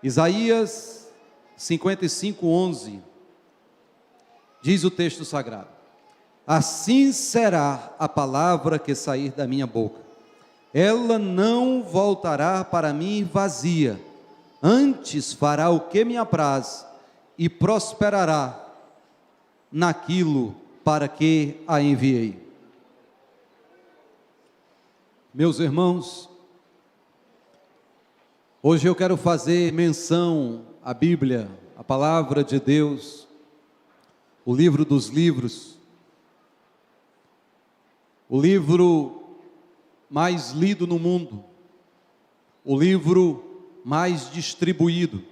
Isaías 55:11, diz o texto sagrado: assim será a palavra que sair da minha boca, ela não voltará para mim vazia, antes fará o que me apraz e prosperará naquilo para que a enviei. Meus irmãos, hoje eu quero fazer menção à Bíblia, a palavra de Deus, o livro dos livros, o livro mais lido no mundo, o livro mais distribuído.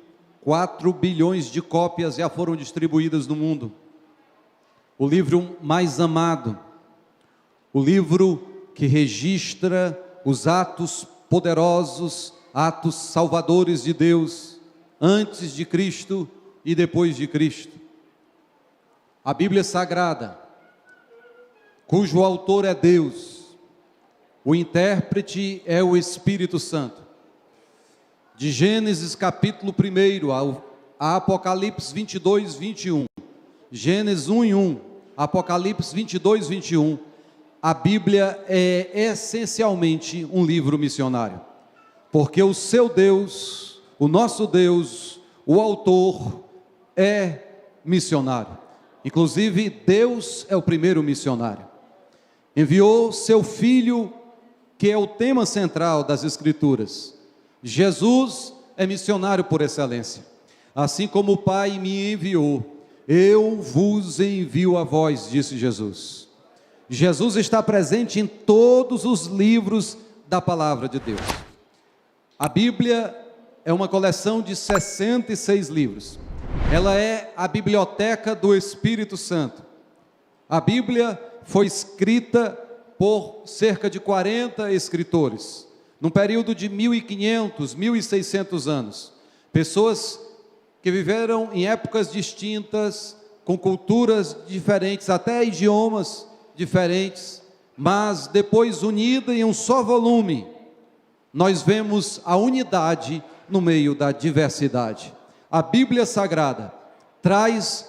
4 bilhões de cópias já foram distribuídas no mundo. O livro mais amado, o livro que registra os atos poderosos, atos salvadores de Deus, antes de Cristo e depois de Cristo. A Bíblia Sagrada, cujo autor é Deus, o intérprete é o Espírito Santo. De Gênesis capítulo 1 a Apocalipse 22, 21, Gênesis 1:1, Apocalipse 22, 21, a Bíblia é essencialmente um livro missionário, porque o seu Deus, o nosso Deus, o autor é missionário. Inclusive Deus é o primeiro missionário. Enviou seu Filho, que é o tema central das Escrituras. Jesus é missionário por excelência. Assim como o Pai me enviou, eu vos envio a vós, disse Jesus. Jesus está presente em todos os livros da palavra de Deus. A Bíblia é uma coleção de 66 livros. Ela é a biblioteca do Espírito Santo. A Bíblia foi escrita por cerca de 40 escritores, num período de 1500, 1600 anos. Pessoas que viveram em épocas distintas, com culturas diferentes, até idiomas diferentes, mas depois unida em um só volume, nós vemos a unidade no meio da diversidade. A Bíblia Sagrada traz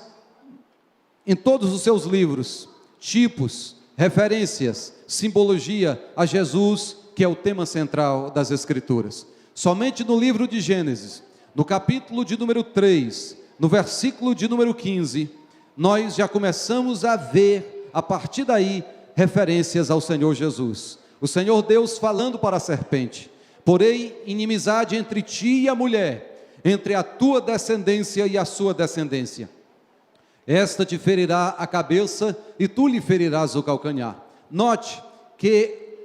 em todos os seus livros tipos, referências, simbologia a Jesus, que é o tema central das Escrituras. Somente no livro de Gênesis, no capítulo de número 3, no versículo de número 15, nós já começamos a ver, a partir daí, referências ao Senhor Jesus. O Senhor Deus falando para a serpente: porém, inimizade entre ti e a mulher, entre a tua descendência e a sua descendência. Esta te ferirá a cabeça e tu lhe ferirás o calcanhar. Note que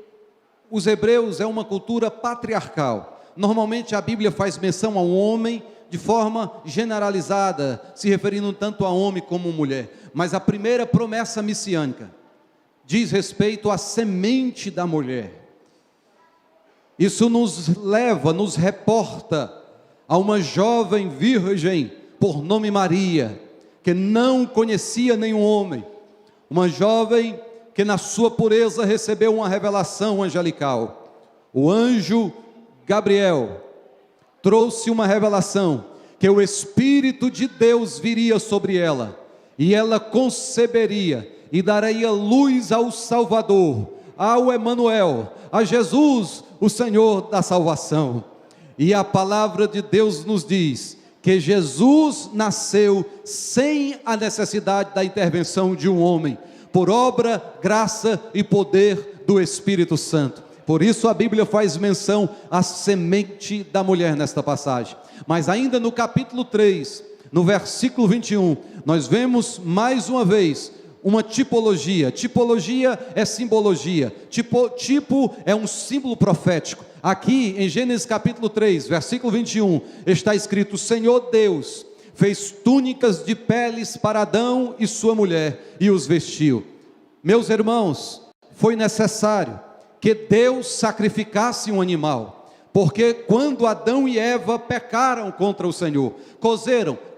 os hebreus é uma cultura patriarcal. Normalmente a Bíblia faz menção a um homem de forma generalizada, se referindo tanto a homem como mulher. Mas a primeira promessa messiânica diz respeito à semente da mulher. Isso nos leva, nos reporta a uma jovem virgem por nome Maria, que não conhecia nenhum homem. Uma jovem que na sua pureza recebeu uma revelação angelical. O anjo Gabriel trouxe uma revelação, que o Espírito de Deus viria sobre ela, e ela conceberia, e daria luz ao Salvador, ao Emanuel, a Jesus, o Senhor da salvação. E a palavra de Deus nos diz que Jesus nasceu sem a necessidade da intervenção de um homem, por obra, graça e poder do Espírito Santo. Por isso a Bíblia faz menção à semente da mulher nesta passagem. Mas ainda no capítulo 3, no versículo 21, nós vemos mais uma vez uma tipologia. Tipologia é simbologia. Tipo é um símbolo profético. Aqui em Gênesis capítulo 3, versículo 21, está escrito: o Senhor Deus fez túnicas de peles para Adão e sua mulher e os vestiu. Meus irmãos, foi necessário que Deus sacrificasse um animal, porque quando Adão e Eva pecaram contra o Senhor,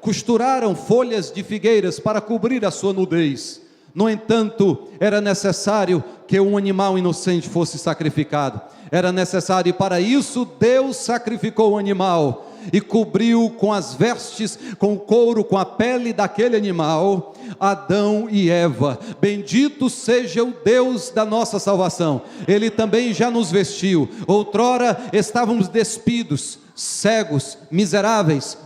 costuraram folhas de figueiras para cobrir a sua nudez. No entanto, era necessário que um animal inocente fosse sacrificado. Era necessário, e para isso Deus sacrificou o animal. e cobriu com as vestes, com o couro, com a pele daquele animal, Adão e Eva. Bendito seja o Deus da nossa salvação. Ele também já nos vestiu. Outrora estávamos despidos, cegos, miseráveis,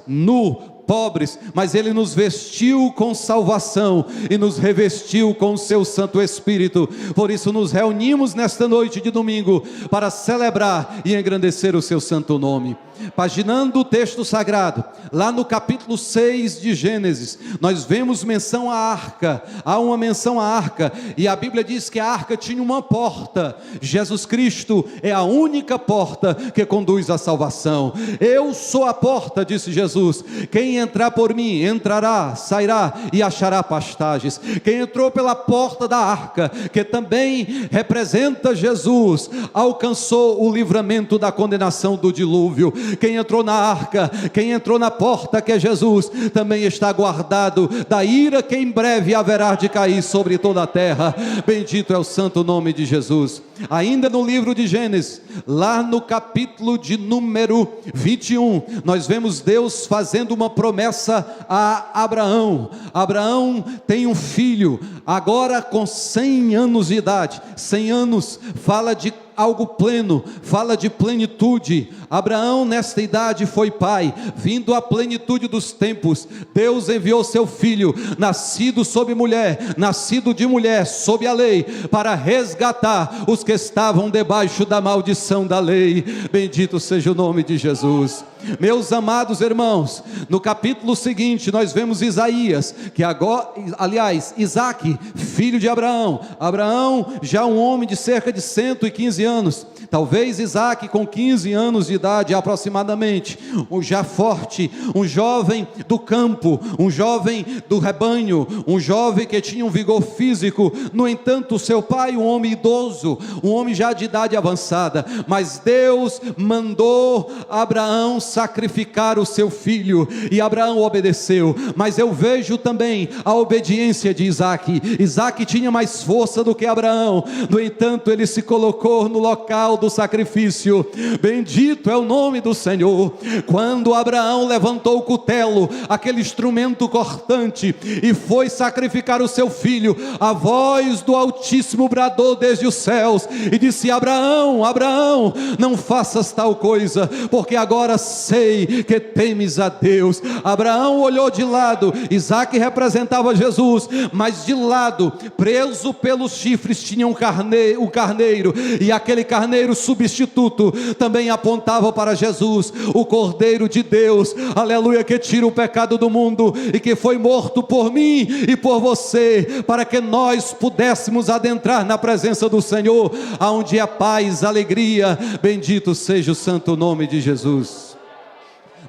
pobres, mas Ele nos vestiu com salvação e nos revestiu com o seu Santo Espírito. Por isso nos reunimos nesta noite de domingo para celebrar e engrandecer o seu santo nome. Paginando o texto sagrado, lá no capítulo 6 de Gênesis, nós vemos menção à arca. Há uma menção à arca, e a Bíblia diz que a arca tinha uma porta. Jesus Cristo é a única porta que conduz à salvação. Eu sou a porta, disse Jesus. Quem entrar por mim, entrará, sairá e achará pastagens. Quem entrou pela porta da arca, que também representa Jesus, alcançou o livramento da condenação do dilúvio. Quem entrou na arca, quem entrou na porta, que é Jesus, também está guardado da ira que em breve haverá de cair sobre toda a terra. Bendito é o santo nome de Jesus. Ainda no livro de Gênesis, lá no capítulo de número 21, nós vemos Deus fazendo uma promessa a Abraão. Abraão tem um filho, agora com 100 anos de idade. 100 anos fala de algo pleno, fala de plenitude. Abraão nesta idade foi pai, vindo à plenitude dos tempos. Deus enviou seu filho, nascido sob mulher, nascido de mulher, sob a lei, para resgatar os que estavam debaixo da maldição da lei. Bendito seja o nome de Jesus. Meus amados irmãos, no capítulo seguinte nós vemos Isaías, que agora, aliás, Isaque, filho de Abraão. Abraão já um homem de cerca de 115 anos, talvez Isaque com 15 anos de idade aproximadamente, já forte, um jovem do campo, um jovem do rebanho, um jovem que tinha um vigor físico. No entanto, seu pai, um homem idoso, um homem já de idade avançada, mas Deus mandou Abraão sacrificar o seu filho, e Abraão obedeceu. Mas eu vejo também a obediência de Isaque. Isaque tinha mais força do que Abraão, no entanto ele se colocou no local do sacrifício. Bendito é o nome do Senhor. Quando Abraão levantou o cutelo, aquele instrumento cortante, e foi sacrificar o seu filho, a voz do Altíssimo bradou desde os céus e disse: Abraão, Abraão, não faças tal coisa, porque agora sei que temes a Deus. Abraão olhou de lado. Isaque representava Jesus, mas de lado, preso pelos chifres, tinha um carneiro, e aquele carneiro substituto também apontava para Jesus, o Cordeiro de Deus, aleluia, que tira o pecado do mundo e que foi morto por mim e por você, para que nós pudéssemos adentrar na presença do Senhor, aonde há paz, alegria. Bendito seja o santo nome de Jesus.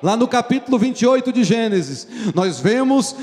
Lá no capítulo 28 de Gênesis, nós vemos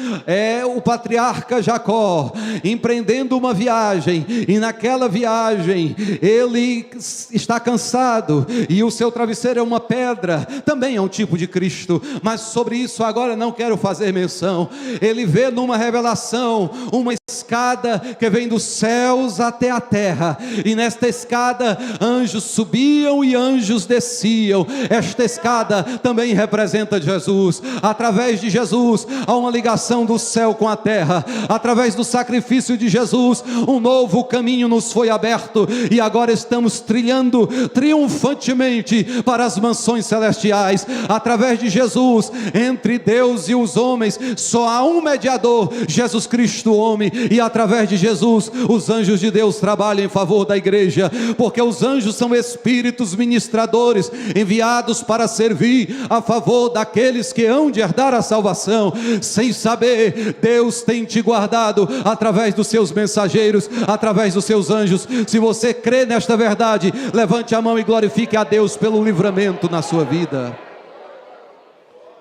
o patriarca Jacó empreendendo uma viagem, e naquela viagem ele está cansado, e o seu travesseiro é uma pedra, também é um tipo de Cristo, mas sobre isso agora não quero fazer menção. Ele vê numa revelação uma escada que vem dos céus até a terra, e nesta escada anjos subiam e anjos desciam. Esta escada também representa Jesus. Através de Jesus há uma ligação do céu com a terra. Através do sacrifício de Jesus, um novo caminho nos foi aberto, e agora estamos trilhando triunfantemente para as mansões celestiais. Através de Jesus, entre Deus e os homens, só há um mediador, Jesus Cristo, homem, e através de Jesus, os anjos de Deus trabalham em favor da igreja, porque os anjos são espíritos ministradores, enviados para servir a favor daqueles que hão de herdar a salvação. Sem saber, Deus tem te guardado através dos seus mensageiros, através dos seus anjos. Se você crê nesta verdade, levante a mão e glorifique a Deus pelo livramento na sua vida.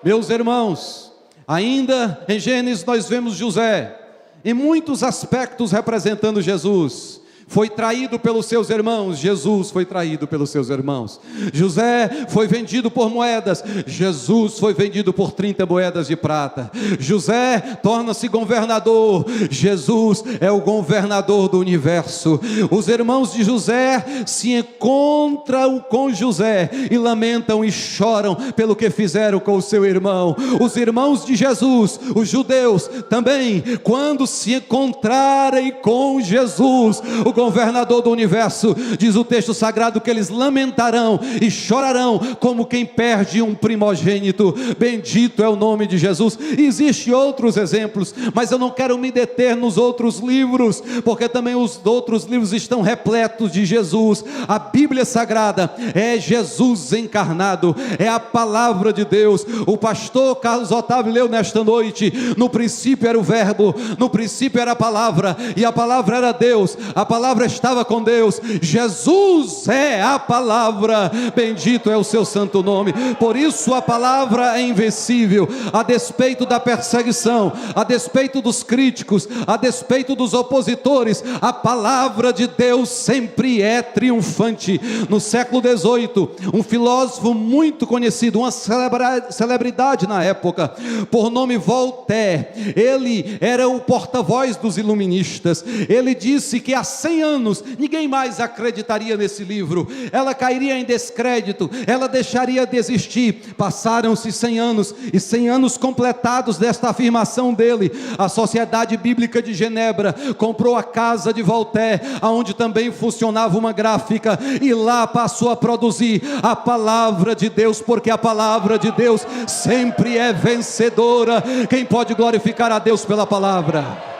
Meus irmãos, ainda em Gênesis nós vemos José, em muitos aspectos representando Jesus, foi traído pelos seus irmãos, Jesus foi traído pelos seus irmãos. José foi vendido por moedas, Jesus foi vendido por 30 moedas de prata. José torna-se governador, Jesus é o governador do universo. Os irmãos de José se encontram com José e lamentam e choram pelo que fizeram com o seu irmão. Os irmãos de Jesus, os judeus, também, quando se encontrarem com Jesus, o governador do universo, diz o texto sagrado que eles lamentarão e chorarão como quem perde um primogênito. Bendito é o nome de Jesus. Existem outros exemplos, mas eu não quero me deter nos outros livros, porque também os outros livros estão repletos de Jesus. A Bíblia Sagrada é Jesus encarnado, é a palavra de Deus. O pastor Carlos Otávio leu nesta noite: no princípio era o verbo, no princípio era a palavra, e a palavra era Deus, a palavra estava com Deus. Jesus é a palavra, bendito é o seu santo nome. Por isso a palavra é invencível, a despeito da perseguição, a despeito dos críticos, a despeito dos opositores, a palavra de Deus sempre é triunfante. No século XVIII, um filósofo muito conhecido, uma celebridade na época, por nome Voltaire, ele era o porta-voz dos iluministas. Ele disse que há 100 anos ninguém mais acreditaria nesse livro, ela cairia em descrédito, ela deixaria de existir. Passaram-se 100 anos, e 100 anos completados desta afirmação dele, a Sociedade Bíblica de Genebra comprou a casa de Voltaire, onde também funcionava uma gráfica, e lá passou a produzir a palavra de Deus, porque a palavra de Deus sempre é vencedora. Quem pode glorificar a Deus pela palavra?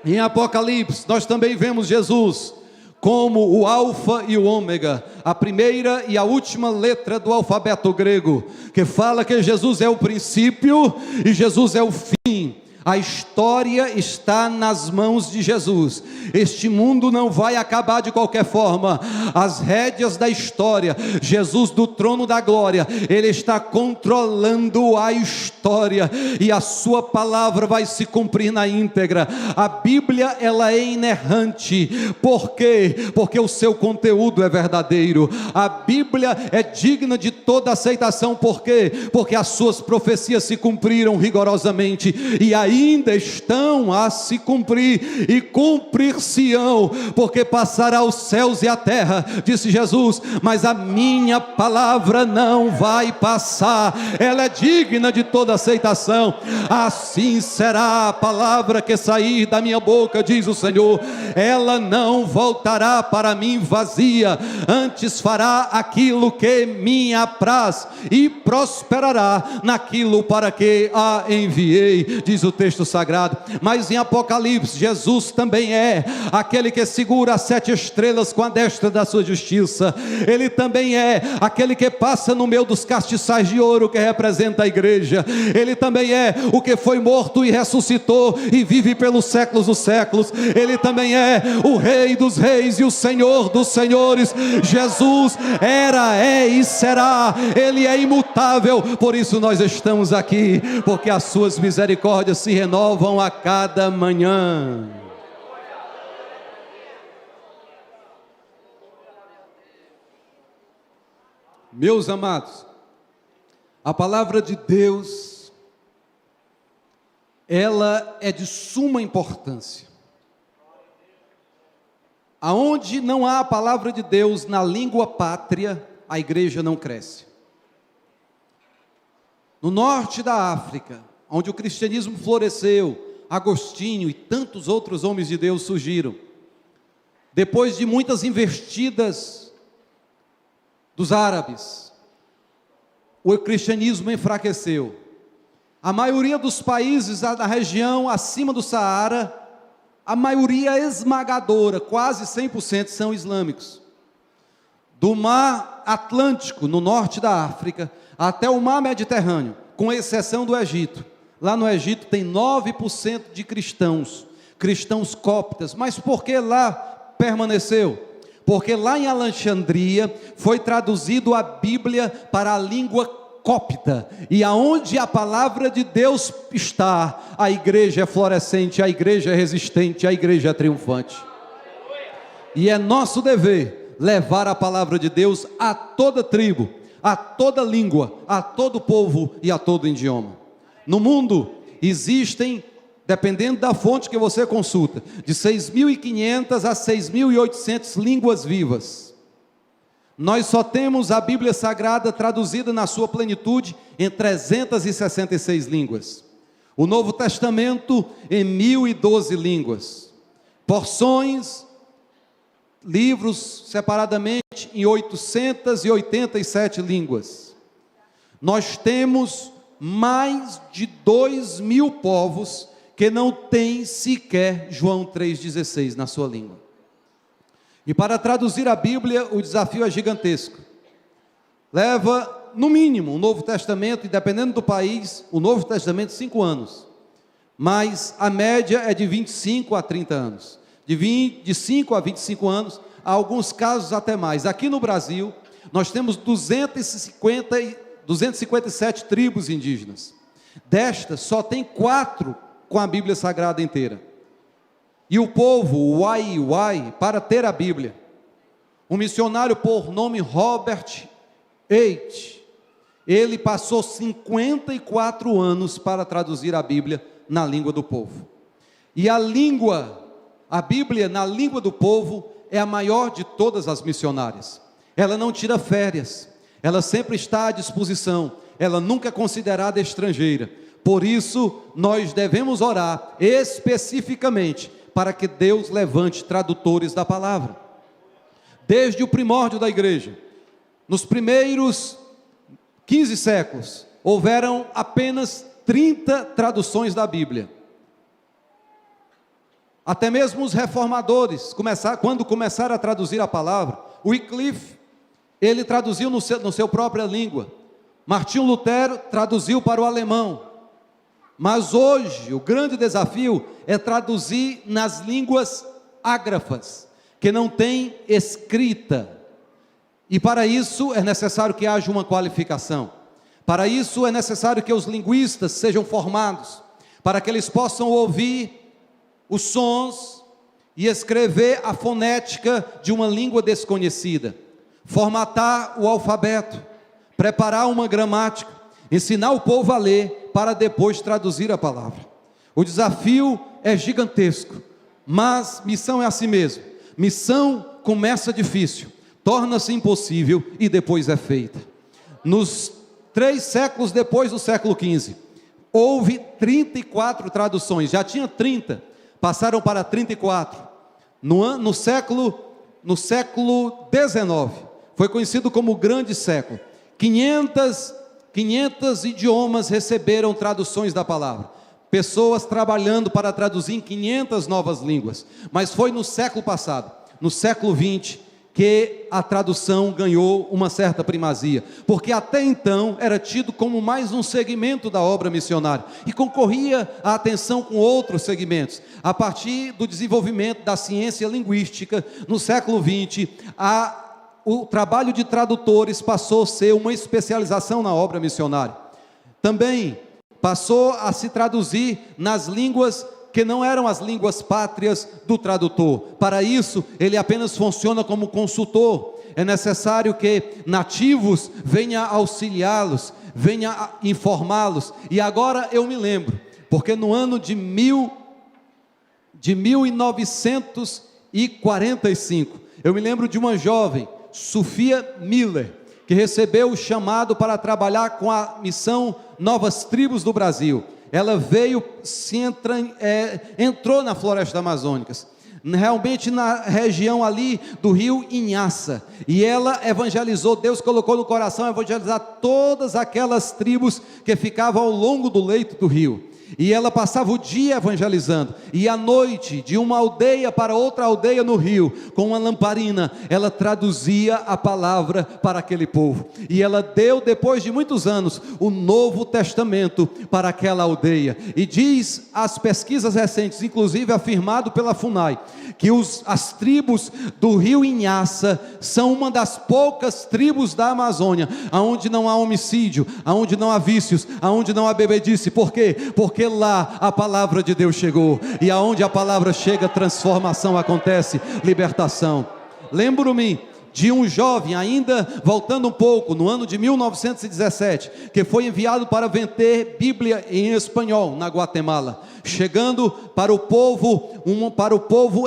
Em Apocalipse nós também vemos Jesus como o alfa e o ômega, a primeira e a última letra do alfabeto grego, que fala que Jesus é o princípio e Jesus é o fim. A história está nas mãos de Jesus. Este mundo não vai acabar de qualquer forma. As rédeas da história, Jesus do trono da glória, Ele está controlando a história, e a sua palavra vai se cumprir na íntegra. A Bíblia, ela é inerrante. Por quê? Porque o seu conteúdo é verdadeiro. A Bíblia é digna de toda aceitação. Por quê? Porque as suas profecias se cumpriram rigorosamente, e ainda estão a se cumprir, e cumprir-se-ão, porque passará os céus e a terra, disse Jesus, mas a minha palavra não vai passar. Ela é digna de toda aceitação. Assim será a palavra que sair da minha boca, diz o Senhor. Ela não voltará para mim vazia, antes fará aquilo que me apraz, e prosperará naquilo para que a enviei, diz o texto sagrado. Mas em Apocalipse, Jesus também é aquele que segura as 7 estrelas com a destra da sua justiça. Ele também é aquele que passa no meio dos castiçais de ouro, que representa a igreja. Ele também é o que foi morto e ressuscitou e vive pelos séculos dos séculos. Ele também é o Rei dos reis e o Senhor dos senhores. Jesus era, é e será. Ele é imutável. Por isso nós estamos aqui, porque as suas misericórdias se renovam a cada manhã. Meus amados, a palavra de Deus, ela é de suma importância. Aonde não há a palavra de Deus na língua pátria, a igreja não cresce. No norte da África, onde o cristianismo floresceu, Agostinho e tantos outros homens de Deus surgiram. Depois de muitas investidas dos árabes, o cristianismo enfraqueceu. A maioria dos países da região acima do Saara, a maioria esmagadora, quase 100% são islâmicos. Do mar Atlântico, no norte da África, até o mar Mediterrâneo, com exceção do Egito. Lá no Egito tem 9% de cristãos coptas. Mas por que lá permaneceu? Porque lá em Alexandria foi traduzido a Bíblia para a língua cópita, e aonde a palavra de Deus está, a igreja é florescente, a igreja é resistente, a igreja é triunfante. E é nosso dever levar a palavra de Deus a toda tribo, a toda língua, a todo povo e a todo idioma. No mundo existem, dependendo da fonte que você consulta, de 6.500 a 6.800 línguas vivas. Nós só temos a Bíblia Sagrada traduzida na sua plenitude em 366 línguas. O Novo Testamento em 1.012 línguas. Porções, livros separadamente em 887 línguas. Nós temos mais de 2.000 povos que não têm sequer João 3,16 na sua língua. E para traduzir a Bíblia, o desafio é gigantesco. Leva, no mínimo, o Novo Testamento, e dependendo do país, o Novo Testamento, 5 anos. Mas a média é de 25 a 30 anos. De 5 a 25 anos, há alguns casos até mais. Aqui no Brasil, nós temos 257 tribos indígenas. Destas, só tem 4 com a Bíblia Sagrada inteira. E o povo, o Wai-Wai, para ter a Bíblia, um missionário por nome Robert Eid, ele passou 54 anos para traduzir a Bíblia na língua do povo. E a Bíblia na língua do povo é a maior de todas as missionárias. Ela não tira férias, ela sempre está à disposição, ela nunca é considerada estrangeira. Por isso, nós devemos orar especificamente para que Deus levante tradutores da palavra. Desde o primórdio da igreja, nos primeiros 15 séculos, houveram apenas 30 traduções da Bíblia. Até mesmo os reformadores, quando começaram a traduzir a palavra, Wycliffe, ele traduziu no seu própria língua. Martinho Lutero traduziu para o alemão. Mas hoje, o grande desafio é traduzir nas línguas ágrafas, que não tem escrita. E para isso é necessário que haja uma qualificação. Para isso é necessário que os linguistas sejam formados, para que eles possam ouvir os sons e escrever a fonética de uma língua desconhecida, formatar o alfabeto, preparar uma gramática, ensinar o povo a ler, para depois traduzir a palavra. O desafio é gigantesco, mas missão é assim mesmo. Missão começa difícil, torna-se impossível e depois é feita. Nos 3 séculos depois do século XV, houve 34 traduções, já tinha 30, passaram para 34. No século XIX, foi conhecido como o grande século. 500 idiomas receberam traduções da palavra, pessoas trabalhando para traduzir em 500 novas línguas, mas foi no século passado, no século XX, que a tradução ganhou uma certa primazia, porque até então era tido como mais um segmento da obra missionária, e concorria a atenção com outros segmentos. A partir do desenvolvimento da ciência linguística, no século XX, o trabalho de tradutores passou a ser uma especialização na obra missionária. Também passou a se traduzir nas línguas que não eram as línguas pátrias do tradutor. Para isso, ele apenas funciona como consultor. É necessário que nativos venham auxiliá-los, venham informá-los. E agora eu me lembro, porque no ano de 1945, eu me lembro de uma jovem, Sophia Miller, que recebeu o chamado para trabalhar com a missão Novas Tribos do Brasil. Ela veio, entrou na floresta amazônica, realmente na região ali do rio Inhaça, e ela evangelizou. Deus colocou no coração evangelizar todas aquelas tribos que ficavam ao longo do leito do rio. E ela passava o dia evangelizando, e à noite, de uma aldeia para outra aldeia no rio, com uma lamparina, ela traduzia a palavra para aquele povo. E ela deu, depois de muitos anos, o Novo Testamento para aquela aldeia. E diz as pesquisas recentes, inclusive afirmado pela FUNAI, que as tribos do rio Inhaça são uma das poucas tribos da Amazônia onde não há homicídio, onde não há vícios, onde não há bebedice. Por quê? Porque lá a palavra de Deus chegou, e aonde a palavra chega, transformação acontece, libertação. Lembro-me de um jovem, ainda voltando um pouco, no ano de 1917, que foi enviado para vender Bíblia em espanhol na Guatemala. Chegando para o povo,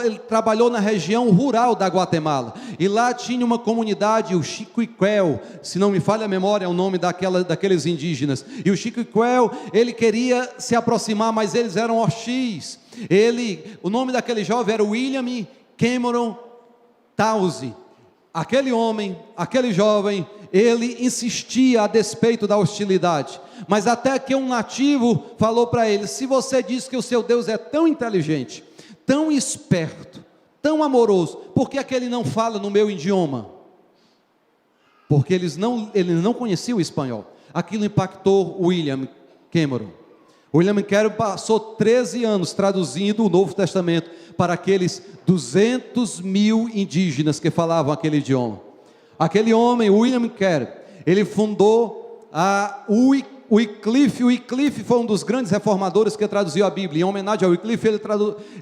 ele trabalhou na região rural da Guatemala, e lá tinha uma comunidade, o Chiquiquel, se não me falha a memória, é o nome daqueles indígenas. E o Chiquiquel, ele queria se aproximar, mas eles eram hostis. O nome daquele jovem era William Cameron Tausig. Aquele homem, aquele jovem, ele insistia a despeito da hostilidade, mas até que um nativo falou para ele: se você diz que o seu Deus é tão inteligente, tão esperto, tão amoroso, por que é que ele não fala no meu idioma? Porque ele não conhecia o espanhol. Aquilo impactou William Cameron. William Cameron passou 13 anos traduzindo o Novo Testamento para aqueles 200 mil indígenas que falavam aquele idioma. Aquele homem, William Cameron, ele fundou a Wycliffe. Wycliffe foi um dos grandes reformadores que traduziu a Bíblia. Em homenagem a Wycliffe,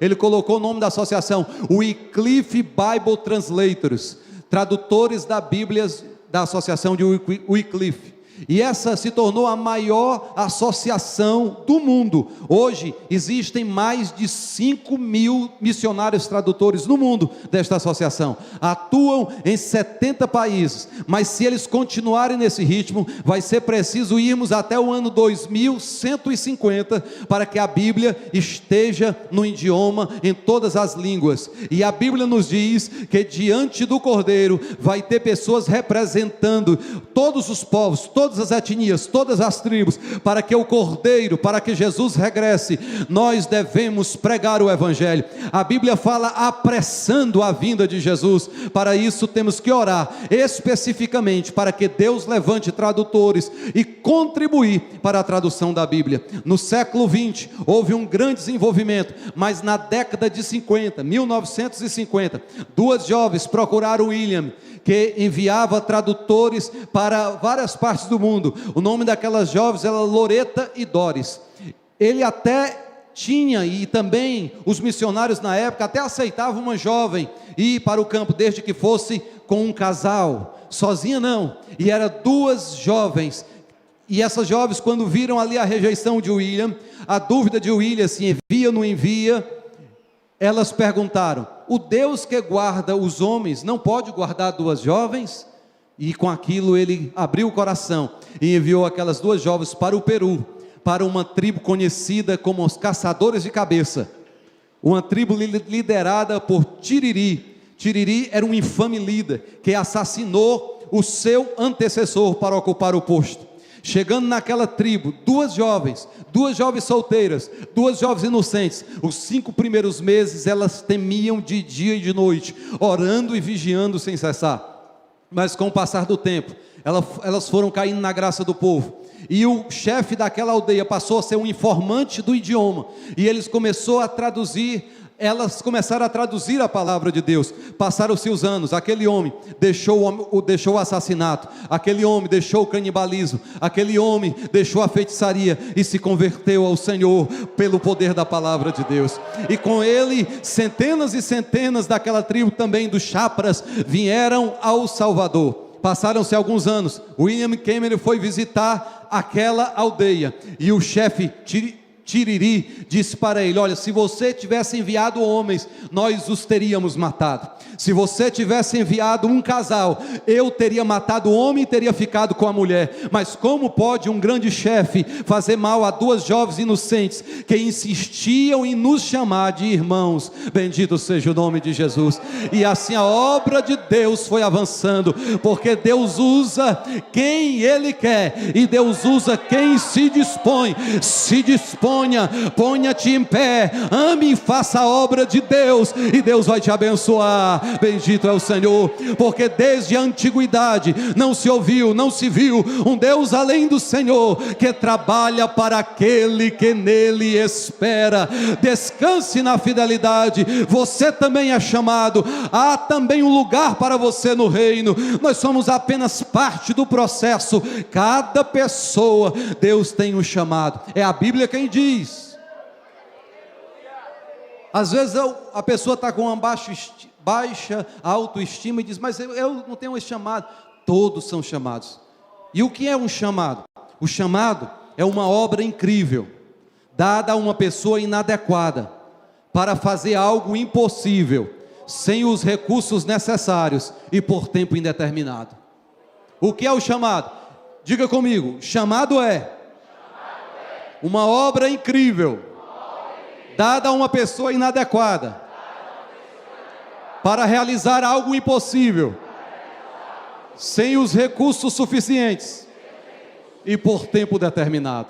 ele colocou o nome da associação, Wycliffe Bible Translators, tradutores da Bíblia da associação de Wycliffe. E essa se tornou a maior associação do mundo. Hoje existem mais de 5 mil missionários tradutores no mundo desta associação. Atuam em 70 países, mas se eles continuarem nesse ritmo, vai ser preciso irmos até o ano 2150 para que a Bíblia esteja no idioma, em todas as línguas. E a Bíblia nos diz que diante do Cordeiro vai ter pessoas representando todos os povos, todas as etnias, todas as tribos, para que o Cordeiro, para que Jesus regresse. Nós devemos pregar o Evangelho. A Bíblia fala apressando a vinda de Jesus. Para isso temos que orar especificamente para que Deus levante tradutores e contribuir para a tradução da Bíblia. No século 20 houve um grande desenvolvimento, mas na década de 50, 1950, duas jovens procuraram William, que enviava tradutores para várias partes do mundo. O nome daquelas jovens era Loretta e Doris. Ele até tinha, e também os missionários na época até aceitavam uma jovem ir para o campo, desde que fosse com um casal, sozinha não. E eram duas jovens, e essas jovens, quando viram ali a rejeição de William, a dúvida de William, se envia ou não envia, elas perguntaram: o Deus que guarda os homens não pode guardar duas jovens? E com aquilo ele abriu o coração e enviou aquelas duas jovens para o Peru, para uma tribo conhecida como os caçadores de cabeça, uma tribo liderada por Tiriri. Tiriri era um infame líder que assassinou o seu antecessor para ocupar o posto. Chegando naquela tribo, duas jovens solteiras, duas jovens inocentes. Os 5 primeiros meses elas temiam de dia e de noite, orando e vigiando sem cessar. Mas com o passar do tempo, elas foram caindo na graça do povo. E o chefe daquela aldeia passou a ser um informante do idioma, e eles começaram a traduzir a palavra de Deus. Passaram-se os anos, aquele homem deixou o assassinato, aquele homem deixou o canibalismo, aquele homem deixou a feitiçaria e se converteu ao Senhor pelo poder da palavra de Deus. E com ele, centenas e centenas daquela tribo também dos Chapras vieram ao Salvador. Passaram-se alguns anos, William Cameron foi visitar aquela aldeia, e o chefe Tiriri disse para ele: olha, se você tivesse enviado homens, nós os teríamos matado. Se você tivesse enviado um casal, eu teria matado o homem e teria ficado com a mulher. Mas como pode um grande chefe fazer mal a duas jovens inocentes que insistiam em nos chamar de irmãos? Bendito seja o nome de Jesus. E assim a obra de Deus foi avançando, porque Deus usa quem Ele quer, e Deus usa quem se dispõe ponha-te em pé, ame e faça a obra de Deus, e Deus vai te abençoar. Bendito é o Senhor, porque desde a antiguidade não se ouviu, não se viu um Deus além do Senhor, que trabalha para aquele que nele espera. Descanse na fidelidade. Você também é chamado, há também um lugar para você no reino. Nós somos apenas parte do processo. Cada pessoa, Deus tem um chamado. É a Bíblia quem diz. Às vezes a pessoa está com uma baixa autoestima e diz: mas eu não tenho esse chamado. Todos são chamados. E o que é um chamado? O chamado é uma obra incrível, dada a uma pessoa inadequada, para fazer algo impossível, sem os recursos necessários e por tempo indeterminado. O que é o chamado? Diga comigo: chamado é uma obra incrível, dada a uma pessoa inadequada, para realizar algo impossível, sem os recursos suficientes e por tempo determinado.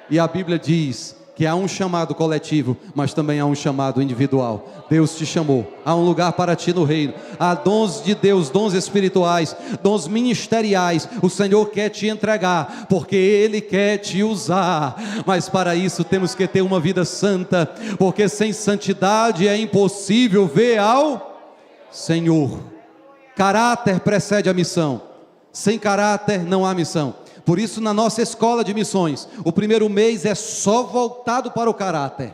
E a Bíblia diz que há um chamado coletivo, mas também há um chamado individual. Deus te chamou, há um lugar para ti no reino. Há dons de Deus, dons espirituais, dons ministeriais. O Senhor quer te entregar, porque Ele quer te usar. Mas para isso temos que ter uma vida santa, porque sem santidade é impossível ver ao Senhor. Caráter precede a missão. Sem caráter não há missão. Por isso, na nossa escola de missões, o primeiro mês é só voltado para o caráter,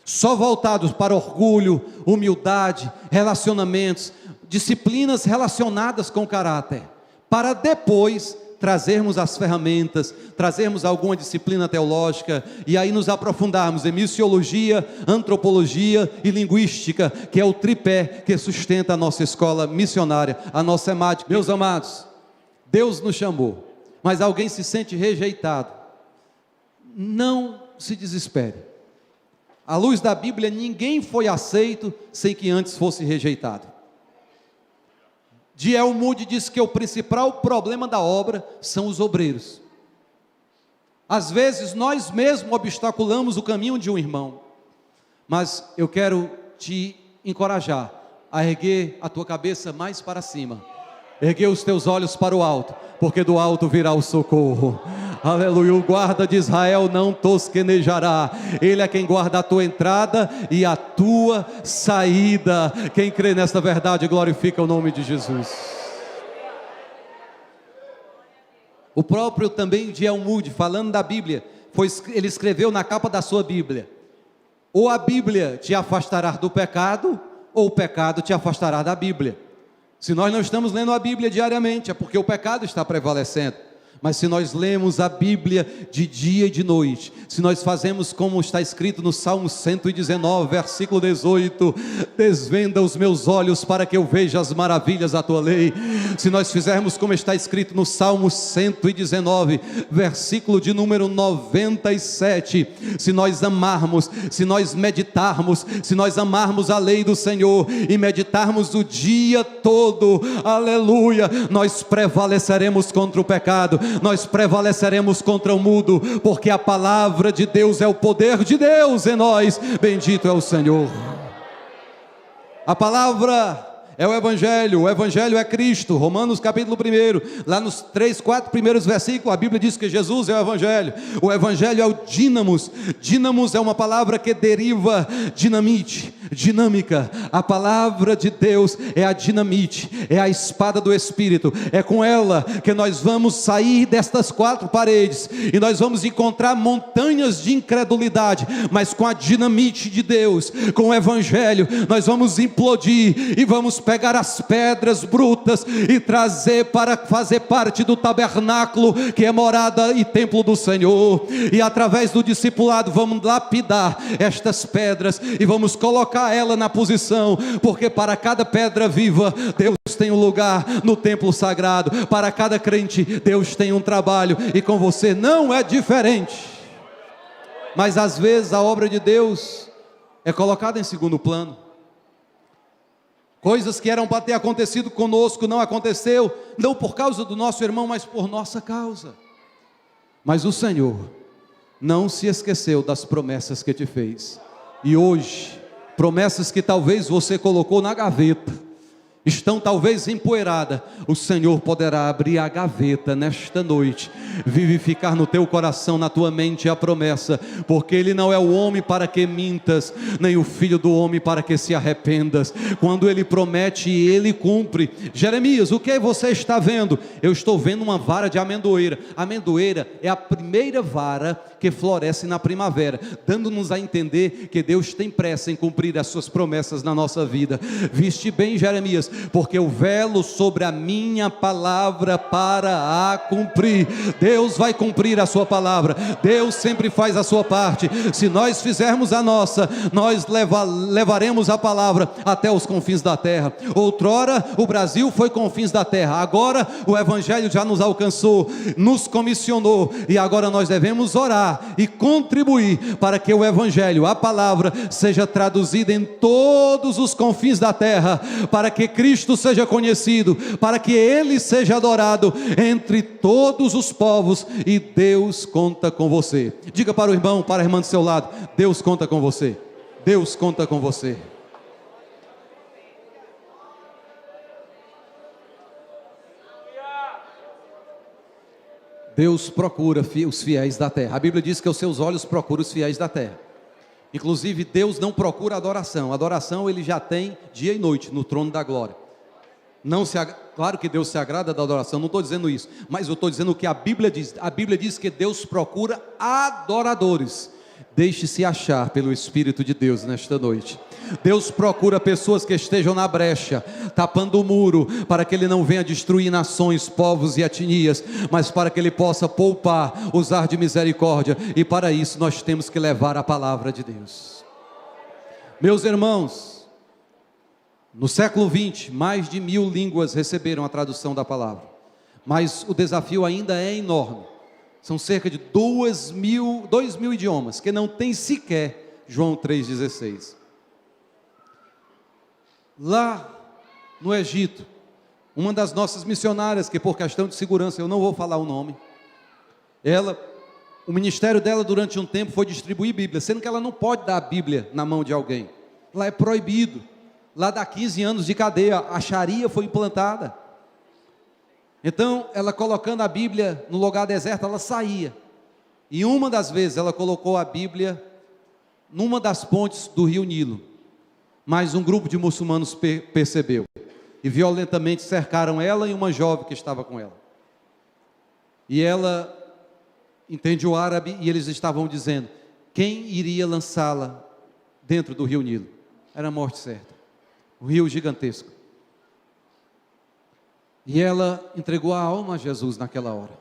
só voltado para orgulho, humildade, relacionamentos, disciplinas relacionadas com caráter, para depois trazermos as ferramentas, trazermos alguma disciplina teológica, e aí nos aprofundarmos em missiologia, antropologia e linguística, que é o tripé que sustenta a nossa escola missionária, a nossa EMAD. Meus amados, Deus nos chamou, mas alguém se sente rejeitado, não se desespere. À luz da Bíblia, ninguém foi aceito sem que antes fosse rejeitado. D.L. Moody diz que o principal problema da obra são os obreiros. Às vezes nós mesmos obstaculamos o caminho de um irmão, mas eu quero te encorajar a erguer a tua cabeça mais para cima, erguer os teus olhos para o alto, porque do alto virá o socorro. Aleluia. O guarda de Israel não tosquenejará. Ele é quem guarda a tua entrada e a tua saída. Quem crê nesta verdade glorifica o nome de Jesus. O próprio também D.L. Moody, falando da Bíblia, ele escreveu na capa da sua Bíblia: ou a Bíblia te afastará do pecado, ou o pecado te afastará da Bíblia. Se nós não estamos lendo a Bíblia diariamente, é porque o pecado está prevalecendo. Mas se nós lemos a Bíblia de dia e de noite, se nós fazemos como está escrito no Salmo 119, versículo 18, desvenda os meus olhos para que eu veja as maravilhas da tua lei. Se nós fizermos como está escrito no Salmo 119, versículo de número 97, se nós amarmos, se nós meditarmos, se nós amarmos a lei do Senhor e meditarmos o dia todo, aleluia, nós prevaleceremos contra o pecado, nós prevaleceremos contra o mundo, porque a palavra de Deus é o poder de Deus em nós. Bendito é o Senhor. A palavra é o Evangelho é Cristo. Romanos capítulo 1, lá nos 3, 4 primeiros versículos, a Bíblia diz que Jesus é o Evangelho é o dínamos. Dínamos é uma palavra que deriva dinamite, dinâmica. A palavra de Deus é a dinamite, é a espada do Espírito. É com ela que nós vamos sair destas quatro paredes, e nós vamos encontrar montanhas de incredulidade, mas com a dinamite de Deus, com o Evangelho, nós vamos implodir e vamos pegar as pedras brutas e trazer para fazer parte do tabernáculo, que é morada e templo do Senhor. E através do discipulado vamos lapidar estas pedras e vamos colocar ela na posição, porque para cada pedra viva Deus tem um lugar no templo sagrado. Para cada crente Deus tem um trabalho, e com você não é diferente. Mas às vezes a obra de Deus é colocada em segundo plano. Coisas que eram para ter acontecido conosco não aconteceu, não por causa do nosso irmão, mas por nossa causa. Mas o Senhor não se esqueceu das promessas que te fez. E hoje, promessas que talvez você colocou na gaveta, estão talvez empoeiradas, o Senhor poderá abrir a gaveta nesta noite, vivificar no teu coração, na tua mente a promessa, porque Ele não é o homem para que mintas, nem o filho do homem para que se arrependas. Quando Ele promete, Ele cumpre. Jeremias, o que você está vendo? Eu estou vendo uma vara de amendoeira. A amendoeira é a primeira vara que floresce na primavera, dando-nos a entender que Deus tem pressa em cumprir as suas promessas na nossa vida. Viste bem, Jeremias, porque eu velo sobre a minha palavra para a cumprir. Deus vai cumprir a sua palavra. Deus sempre faz a sua parte. Se nós fizermos a nossa, nós levaremos a palavra até os confins da terra. Outrora o Brasil foi confins da terra, agora o Evangelho já nos alcançou, nos comissionou, e agora nós devemos orar e contribuir para que o Evangelho, a palavra, seja traduzida em todos os confins da terra, para que Cristo seja conhecido, para que Ele seja adorado entre todos os povos. E Deus conta com você. Diga para o irmão, para a irmã do seu lado: Deus conta com você. Deus conta com você. Deus procura os fiéis da terra. A Bíblia diz que os seus olhos procuram os fiéis da terra. Inclusive, Deus não procura adoração. Adoração Ele já tem dia e noite no trono da glória. Claro que Deus se agrada da adoração, não estou dizendo isso, mas eu estou dizendo o que a Bíblia diz. A Bíblia diz que Deus procura adoradores. Deixe-se achar pelo Espírito de Deus nesta noite. Deus procura pessoas que estejam na brecha, tapando o muro, para que Ele não venha destruir nações, povos e etnias, mas para que Ele possa poupar, usar de misericórdia. E para isso nós temos que levar a palavra de Deus. Meus irmãos, no século 20, mais de 1000 línguas receberam a tradução da palavra, mas o desafio ainda é enorme. São cerca de 2.000 idiomas, que não tem sequer João 3,16. Lá no Egito, uma das nossas missionárias, que por questão de segurança eu não vou falar o nome, o ministério dela durante um tempo foi distribuir Bíblia, sendo que ela não pode dar a Bíblia na mão de alguém. Lá é proibido. Lá dá 15 anos de cadeia, a Sharia foi implantada. Então, ela colocando a Bíblia no lugar deserto, ela saía. E uma das vezes ela colocou a Bíblia numa das pontes do rio Nilo. Mas um grupo de muçulmanos percebeu. E violentamente cercaram ela e uma jovem que estava com ela. E ela entende o árabe e eles estavam dizendo: quem iria lançá-la dentro do rio Nilo? Era a morte certa. Um rio gigantesco. E ela entregou a alma a Jesus naquela hora.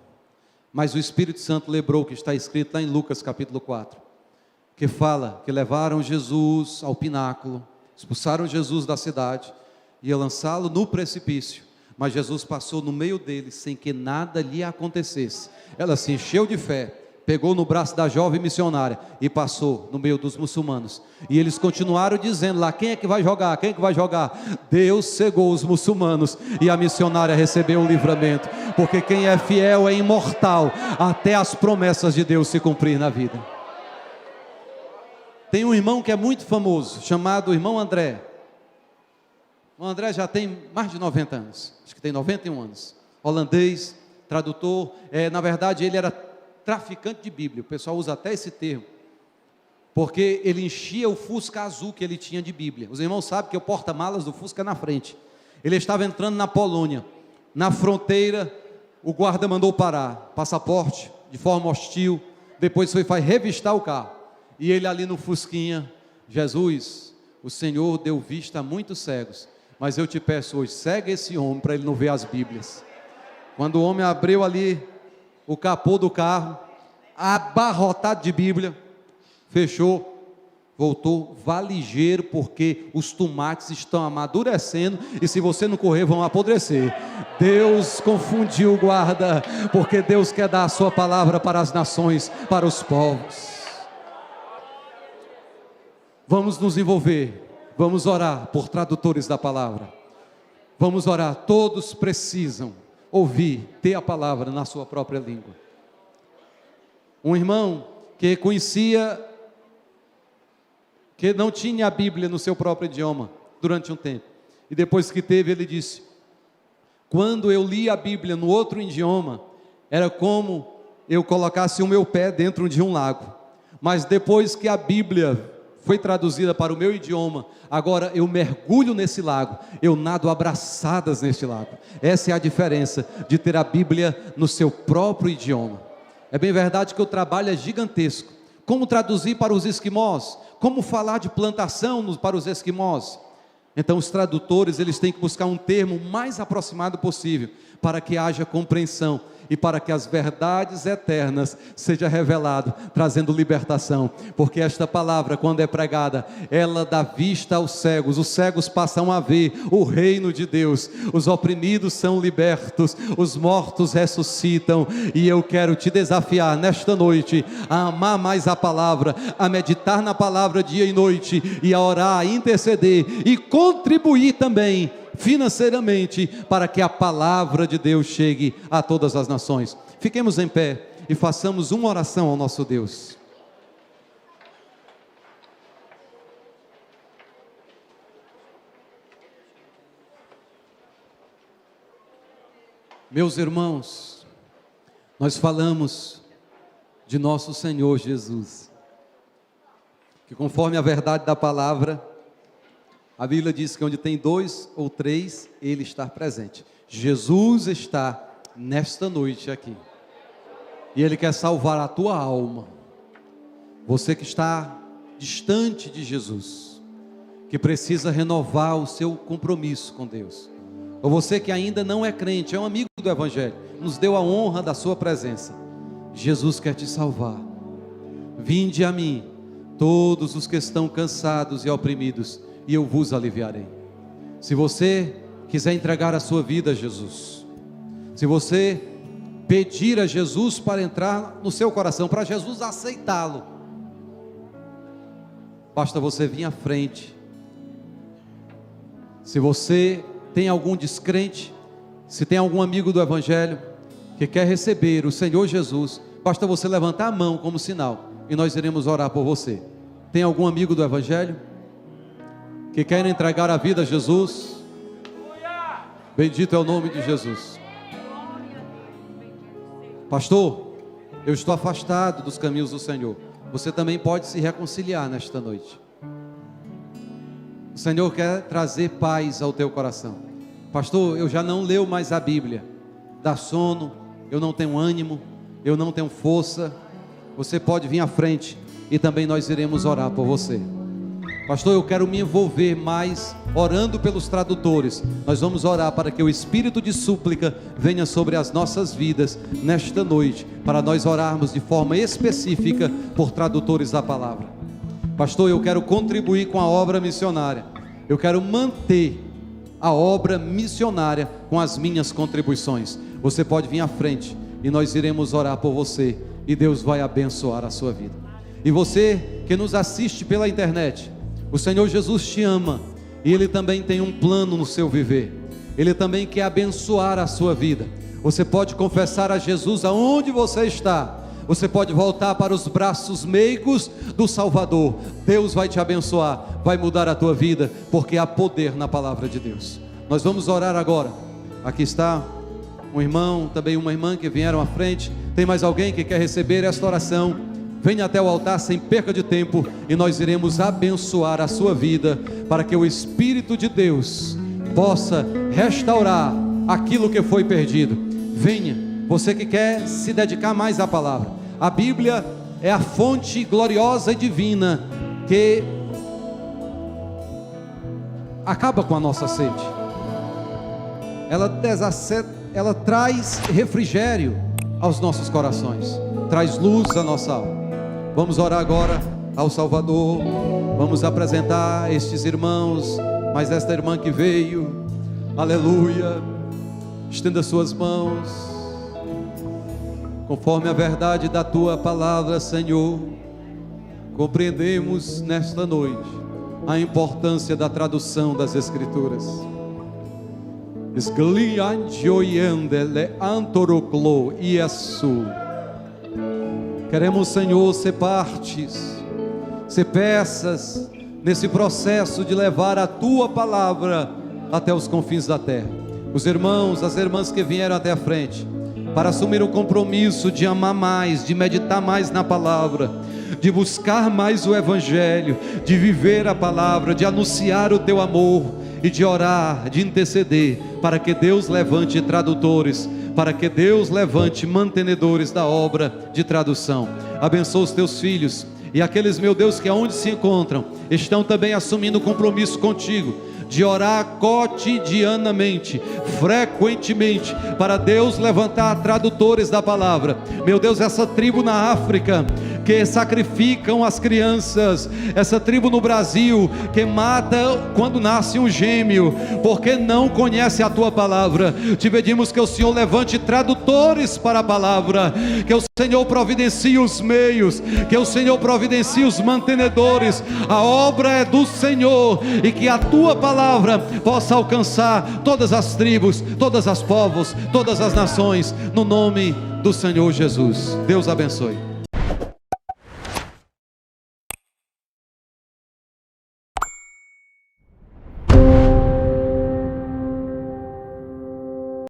Mas o Espírito Santo lembrou o que está escrito lá em Lucas capítulo 4, que fala que levaram Jesus ao pináculo, expulsaram Jesus da cidade, ia lançá-lo no precipício, mas Jesus passou no meio deles sem que nada lhe acontecesse. Ela se encheu de fé, pegou no braço da jovem missionária e passou no meio dos muçulmanos. E eles continuaram dizendo lá: quem é que vai jogar? Quem é que vai jogar? Deus cegou os muçulmanos e a missionária recebeu o livramento, porque quem é fiel é imortal até as promessas de Deus se cumprir na vida. Tem um irmão que é muito famoso, chamado irmão André. O André já tem mais de 90 anos, acho que tem 91 anos, holandês, tradutor, na verdade ele era traficante de Bíblia, o pessoal usa até esse termo, porque ele enchia o Fusca azul que ele tinha de Bíblia. Os irmãos sabem que o porta-malas do Fusca é na frente. Ele estava entrando na Polônia, na fronteira, o guarda mandou parar, passaporte, de forma hostil, depois foi revistar o carro, e ele ali no Fusquinha: Jesus, o Senhor deu vista a muitos cegos, mas eu te peço hoje, cega esse homem para ele não ver as Bíblias. Quando o homem abriu ali o capô do carro, abarrotado de Bíblia, fechou, voltou, vá ligeiro, porque os tomates estão amadurecendo, e se você não correr, vão apodrecer. Deus confundiu o guarda, porque Deus quer dar a sua palavra para as nações, para os povos. Vamos nos envolver, vamos orar por tradutores da palavra, vamos orar. Todos precisam ouvir, ter a palavra na sua própria língua. Um irmão que conhecia, que não tinha a Bíblia no seu próprio idioma durante um tempo. E depois que teve, ele disse: quando eu li a Bíblia no outro idioma, era como eu colocasse o meu pé dentro de um lago. Mas depois que a Bíblia foi traduzida para o meu idioma, agora eu mergulho nesse lago, eu nado abraçadas neste lago. Essa é a diferença de ter a Bíblia no seu próprio idioma. É bem verdade que o trabalho é gigantesco. Como traduzir para os esquimós? Como falar de plantação para os esquimós? Então os tradutores, eles têm que buscar um termo mais aproximado possível, para que haja compreensão e para que as verdades eternas sejam reveladas, trazendo libertação. Porque esta palavra, quando é pregada, ela dá vista aos cegos, os cegos passam a ver o reino de Deus, os oprimidos são libertos, os mortos ressuscitam. E eu quero te desafiar nesta noite a amar mais a palavra, a meditar na palavra dia e noite, e a orar, a interceder e contribuir também financeiramente, para que a palavra de Deus chegue a todas as nações. Fiquemos em pé e façamos uma oração ao nosso Deus. Meus irmãos, nós falamos de nosso Senhor Jesus, que conforme a verdade da palavra, a Bíblia diz que onde tem 2 ou 3, Ele está presente. Jesus está nesta noite aqui, e Ele quer salvar a tua alma. Você que está distante de Jesus, que precisa renovar o seu compromisso com Deus, ou você que ainda não é crente, é um amigo do Evangelho, nos deu a honra da sua presença. Jesus quer te salvar. Vinde a mim, todos os que estão cansados e oprimidos, e eu vos aliviarei. Se você quiser entregar a sua vida a Jesus, se você pedir a Jesus para entrar no seu coração, para Jesus aceitá-lo, basta você vir à frente. Se você tem algum descrente, se tem algum amigo do Evangelho que quer receber o Senhor Jesus, basta você levantar a mão como sinal, e nós iremos orar por você. Tem algum amigo do Evangelho que quer entregar a vida a Jesus? Bendito é o nome de Jesus. Pastor, eu estou afastado dos caminhos do Senhor. Você também pode se reconciliar nesta noite. O Senhor quer trazer paz ao teu coração. Pastor, eu já não leio mais a Bíblia, dá sono, eu não tenho ânimo, eu não tenho força. Você pode vir à frente e também nós iremos orar por você. Pastor, eu quero me envolver mais orando pelos tradutores. Nós vamos orar para que o espírito de súplica venha sobre as nossas vidas nesta noite, para nós orarmos de forma específica por tradutores da palavra. Pastor, eu quero contribuir com a obra missionária. Eu quero manter a obra missionária com as minhas contribuições. Você pode vir à frente e nós iremos orar por você, e Deus vai abençoar a sua vida. E você que nos assiste pela internet, o Senhor Jesus te ama, e Ele também tem um plano no seu viver. Ele também quer abençoar a sua vida. Você pode confessar a Jesus aonde você está. Você pode voltar para os braços meigos do Salvador. Deus vai te abençoar, vai mudar a tua vida, porque há poder na palavra de Deus. Nós vamos orar agora. Aqui está um irmão, também uma irmã que vieram à frente. Tem mais alguém que quer receber esta oração? Venha até o altar sem perca de tempo, e nós iremos abençoar a sua vida, para que o Espírito de Deus possa restaurar aquilo que foi perdido. Venha, você que quer se dedicar mais à palavra. A Bíblia é a fonte gloriosa e divina que acaba com a nossa sede. Ela traz refrigério aos nossos corações, traz luz à nossa alma. Vamos orar agora ao Salvador. Vamos apresentar estes irmãos, mas esta irmã que veio, aleluia, estenda suas mãos, conforme a verdade da tua palavra, Senhor. Compreendemos nesta noite a importância da tradução das Escrituras. Queremos, Senhor, ser partes, ser peças nesse processo de levar a Tua palavra até os confins da terra. Os irmãos, as irmãs que vieram até a frente, para assumir o compromisso de amar mais, de meditar mais na palavra, de buscar mais o Evangelho, de viver a palavra, de anunciar o Teu amor e de orar, de interceder, para que Deus levante tradutores, para que Deus levante mantenedores da obra de tradução. Abençoa os Teus filhos e aqueles, meu Deus, que aonde se encontram, estão também assumindo compromisso contigo, de orar cotidianamente, frequentemente, para Deus levantar tradutores da palavra. Meu Deus, essa tribo na África que sacrificam as crianças, essa tribo no Brasil que mata quando nasce um gêmeo, porque não conhece a Tua palavra, te pedimos que o Senhor levante tradutores para a palavra, que o Senhor providencie os meios, que o Senhor providencie os mantenedores. A obra é do Senhor, e que a Tua palavra possa alcançar todas as tribos, todas as povos, todas as nações, no nome do Senhor Jesus. Deus abençoe.